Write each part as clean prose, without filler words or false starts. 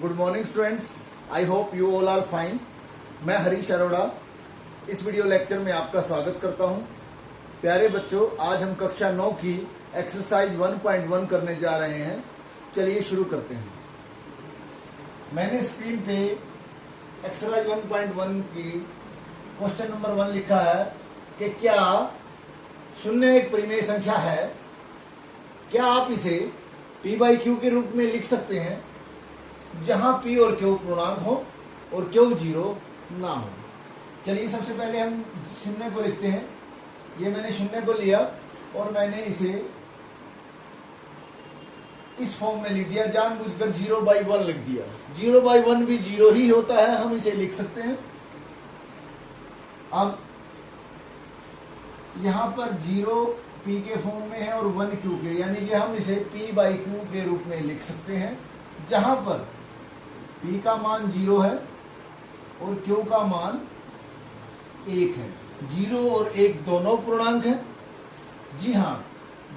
Good morning students, I hope you all are fine. मैं हरीश अरोड़ा इस video lecture में आपका स्वागत करता हूं। प्यारे बच्चों, आज हम कक्षा 9 की एक्सरसाइज 1.1 करने जा रहे हैं। चलिए शुरू करते हैं। मैंने स्क्रीन पे एक्सरसाइज 1.1 की क्वेश्चन नंबर 1 लिखा है कि क्या शून्य एक परिमेय संख्या है? क्या आप इसे p बाई क्यू के रूप में लिख सकते हैं जहां p और q पूर्णांक हो और q 0 ना हो? चलिए सबसे पहले हम शून्य को लिखते हैं। ये मैंने शून्य को लिया और मैंने इसे इस फॉर्म में लिख दिया, जानबूझकर 0/1 लिख दिया। 0/1 भी 0 ही होता है, हम इसे लिख सकते हैं। अब यहां पर 0 p के फॉर्म में है और 1 q के, यानी कि हम इसे p बाई क्यू के रूप में लिख सकते हैं जहां पर p का मान 0 है और q का मान 1 है। 0 और 1 दोनों पूर्णांक है। जी हाँ,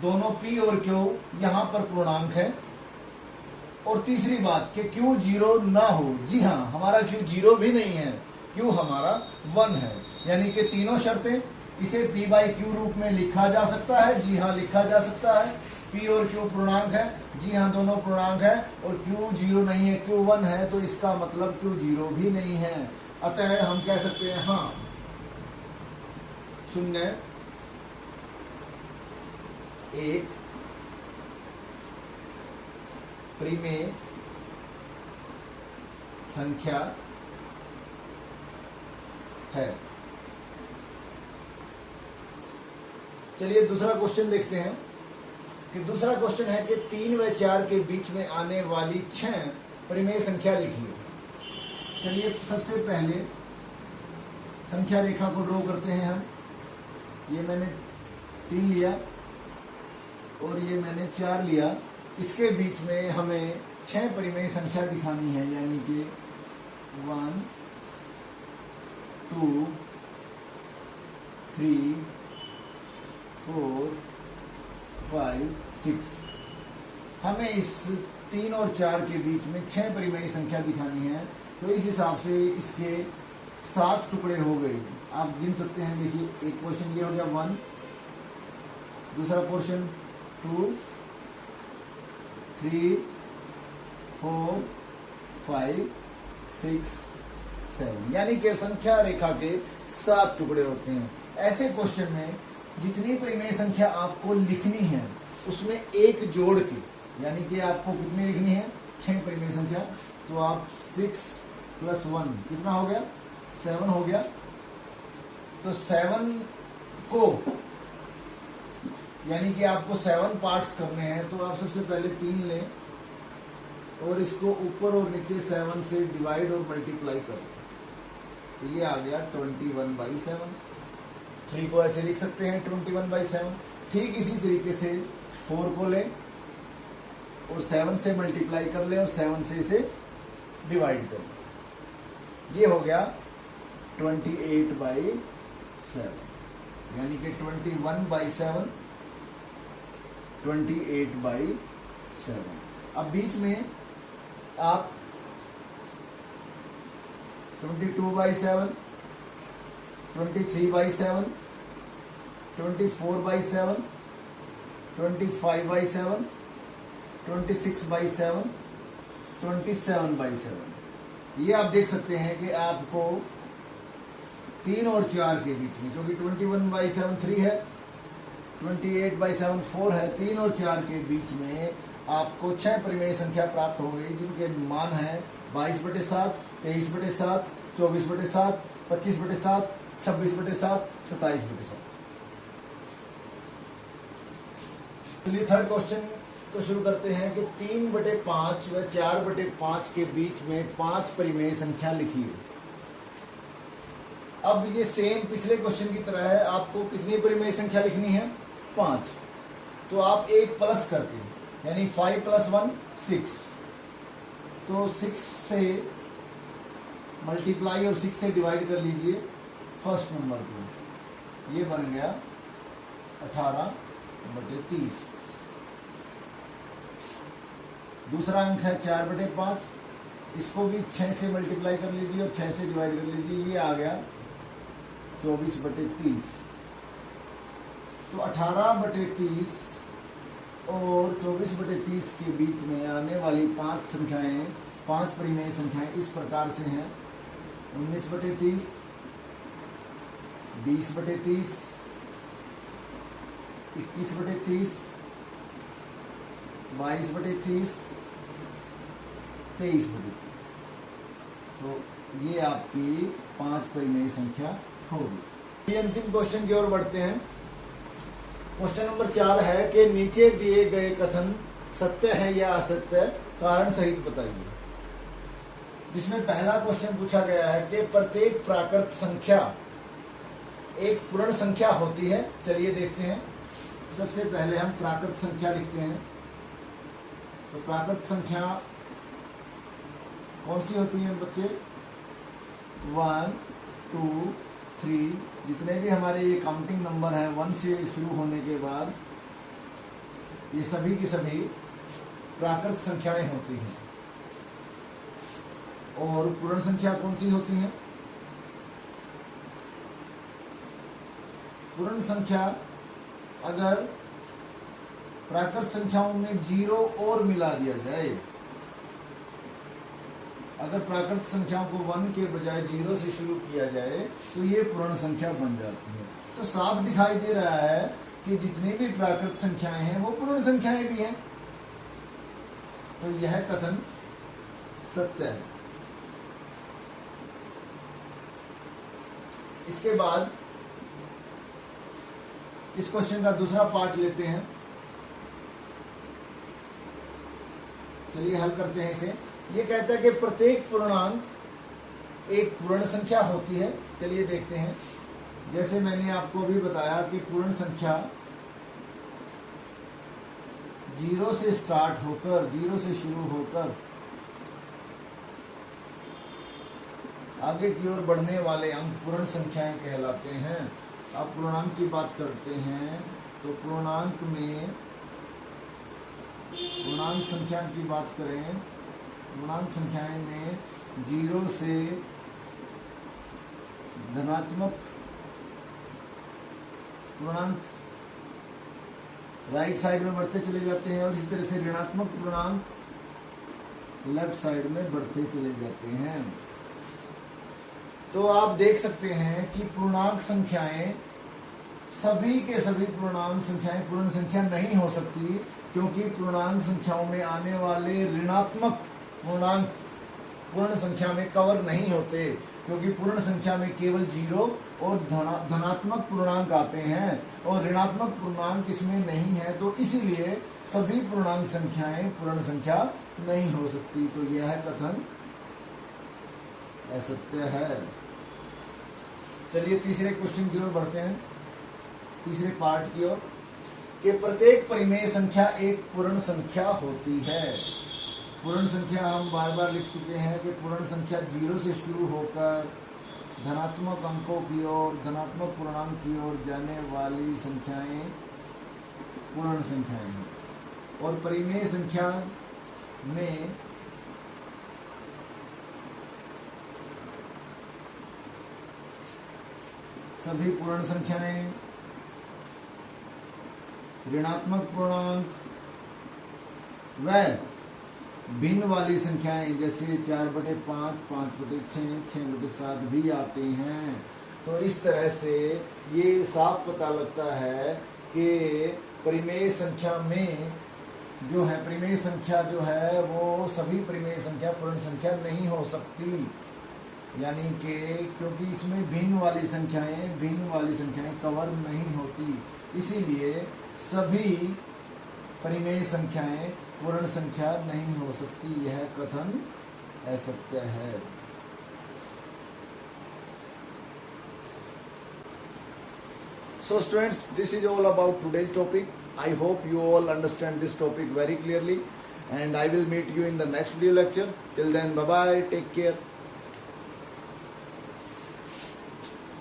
दोनों p और q यहां पर पूर्णांक है। और तीसरी बात कि q 0 ना हो। जी हाँ, हमारा q 0 भी नहीं है, q हमारा 1 है। यानी कि तीनों शर्तें, इसे p बाई क्यू रूप में लिखा जा सकता है। जी हाँ, लिखा जा सकता है। p और q पूर्णांक है। जी हाँ, दोनों पूर्णांक है। और q 0 नहीं है, q 1 है, तो इसका मतलब q 0 भी नहीं है। अतः हम कह सकते हैं हाँ, शून्य एक परिमेय संख्या है। चलिए दूसरा क्वेश्चन देखते हैं कि दूसरा क्वेश्चन है कि 3 व 4 के बीच में आने वाली 6 परिमेय संख्या लिखिए। चलिए सबसे पहले संख्या रेखा को ड्रॉ करते हैं हम। ये मैंने 3 लिया और ये मैंने 4 लिया। इसके बीच में हमें 6 परिमेय संख्या दिखानी है, यानी कि 1 2 3 4 5 6। हमें इस 3 और 4 के बीच में 6 परिमेय संख्या दिखानी है। तो इस हिसाब से इसके 7 टुकड़े हो गए। आप गिन सकते हैं। देखिए, एक पोर्शन ये हो गया 1, दूसरा पोर्शन 2 3 4 5 6 7, यानी कि संख्या रेखा के 7 टुकड़े होते हैं। ऐसे क्वेश्चन में जितनी परिमेय संख्या आपको लिखनी है उसमें एक जोड़ के, यानी कि आपको कितनी लिखनी है? 6 परिमेय संख्या। तो आप 6 + 1 कितना हो गया? 7 हो गया। तो 7 को, यानी कि आपको 7 पार्ट्स करने हैं, तो आप सबसे पहले 3 लें और इसको ऊपर और नीचे 7 से डिवाइड और मल्टीप्लाई करें। तो ये आ गया 21/7। 3 को ऐसे लिख सकते हैं 21/7। ठीक इसी तरीके से 4 को लें और 7 से मल्टीप्लाई कर लें और 7 से इसे डिवाइड कर लें। ये हो गया 28/7, यानी कि 21/7 28/7। अब बीच में आप 22/7 23/7 24/7 25/7 26/7 27/7, ये आप देख सकते हैं कि आपको 3 और 4 के बीच में, क्योंकि 21/7 3 है, 28/7 4 है, 3 और 4 के बीच में आपको 6 परिमेय संख्या प्राप्त होंगी जिनके मान है 22/7 23/7 24/7 25/7 26/7 27/7। चलिए थर्ड क्वेश्चन को शुरू करते हैं कि 3/5 व 4/5 के बीच में 5 परिमेय संख्या लिखिए। अब ये सेम पिछले क्वेश्चन की तरह है। आपको कितनी परिमेय संख्या लिखनी है? 5। तो आप एक प्लस करके, यानी 5 + 1 6, तो 6 से मल्टीप्लाई और 6 से डिवाइड कर लीजिए फर्स्ट नंबर को। ये बन गया 18/30। दूसरा अंक है 4/5, इसको भी 6 से मल्टीप्लाई कर लीजिए और 6 से डिवाइड कर लीजिए, ये आ गया 24/30। तो 18/30 और 24/30 के बीच में आने वाली 5 संख्याएं, 5 परिमेय संख्याएं इस प्रकार से हैं: 19/30, 20/30, 21/30, 22/30, 23/30। तो ये आपकी 5 परिमेय संख्या होगी। ये अंतिम क्वेश्चन की ओर बढ़ते हैं। क्वेश्चन नंबर 4 है कि नीचे दिए गए कथन सत्य है या असत्य, कारण सहित बताइए। जिसमें पहला क्वेश्चन पूछा गया है कि प्रत्येक प्राकृत संख्या एक पूर्ण संख्या होती है। चलिए देखते हैं। सबसे पहले हम प्राकृत संख्या लिखते हैं। तो प्राकृत संख्या कौन सी होती है बच्चे? 1, 2, 3, जितने भी हमारे ये काउंटिंग नंबर हैं 1 से शुरू होने के बाद, ये सभी की सभी प्राकृत संख्याएं होती हैं। और पूर्ण संख्या कौन सी होती है? पूर्ण संख्या अगर प्राकृत संख्याओं में 0 और मिला दिया जाए, अगर प्राकृत संख्याओं को 1 के बजाय 0 से शुरू किया जाए तो ये पूर्ण संख्या बन जाती है। तो साफ दिखाई दे रहा है कि जितनी भी प्राकृत संख्याएं हैं वो पूर्ण संख्याएं भी हैं। तो यह कथन सत्य है। इसके बाद इस क्वेश्चन का दूसरा पार्ट लेते हैं। चलिए हल करते हैं इसे। ये कहता है कि प्रत्येक पूर्णांक एक पूर्ण संख्या होती है। चलिए देखते हैं। जैसे मैंने आपको अभी बताया कि पूर्ण संख्या 0 से स्टार्ट होकर, 0 से शुरू होकर आगे की ओर बढ़ने वाले अंक पूर्ण संख्याएं कहलाते हैं। अब पूर्णांक की बात करते हैं तो पूर्णांक में, पूर्णांक संख्या की बात करें, पूर्णांक संख्याएं में 0 से धनात्मक पूर्णांक राइट साइड में बढ़ते चले जाते हैं और इसी तरह से ऋणात्मक पूर्णांक लेफ्ट साइड में बढ़ते चले जाते हैं। तो आप देख सकते हैं कि पूर्णांक संख्याएं, सभी के सभी पूर्णांक संख्याएं पूर्ण संख्या नहीं हो सकती, क्योंकि पूर्णांक संख्याओं में आने वाले ऋणात्मक पूर्णांक पूर्ण संख्या में कवर नहीं होते, क्योंकि पूर्ण संख्या में केवल 0 और धनात्मक पूर्णांक आते हैं और ऋणात्मक पूर्णांक इसमें नहीं है। तो इसीलिए सभी पूर्णांक संख्याएं पूर्ण संख्या नहीं हो सकती। तो यह कथन असत्य है। चलिए तीसरे क्वेश्चन की ओर बढ़ते हैं, तीसरे पार्ट की ओर, कि प्रत्येक परिमेय संख्या एक पूर्ण संख्या होती है। पूर्ण संख्या हम बार बार लिख चुके हैं कि पूर्ण संख्या 0 से शुरू होकर धनात्मक अंकों की ओर, धनात्मक पूर्णांक की ओर जाने वाली संख्याएं पूर्ण संख्याएं हैं। और परिमेय संख्या में सभी पूर्ण संख्याएं, ऋणात्मक पूर्णांक व भिन्न वाली संख्याएं जैसे 4/5, 5/6, 6/7 भी आते हैं। तो इस तरह से ये साफ पता लगता है कि परिमेय संख्या में जो है, परिमेय संख्या जो है वो सभी परिमेय संख्या पूर्ण संख्या नहीं हो सकती। यानी कि क्योंकि इसमें भिन्न वाली संख्याएं कवर नहीं होती, इसीलिए सभी परिमेय संख्याएं पूर्ण संख्या नहीं हो सकती। यह कथन असत्य है। So students, this is all about today's topic. I hope you all understand this topic very clearly, and I will meet you in the next video lecture. Till then, bye bye, take care.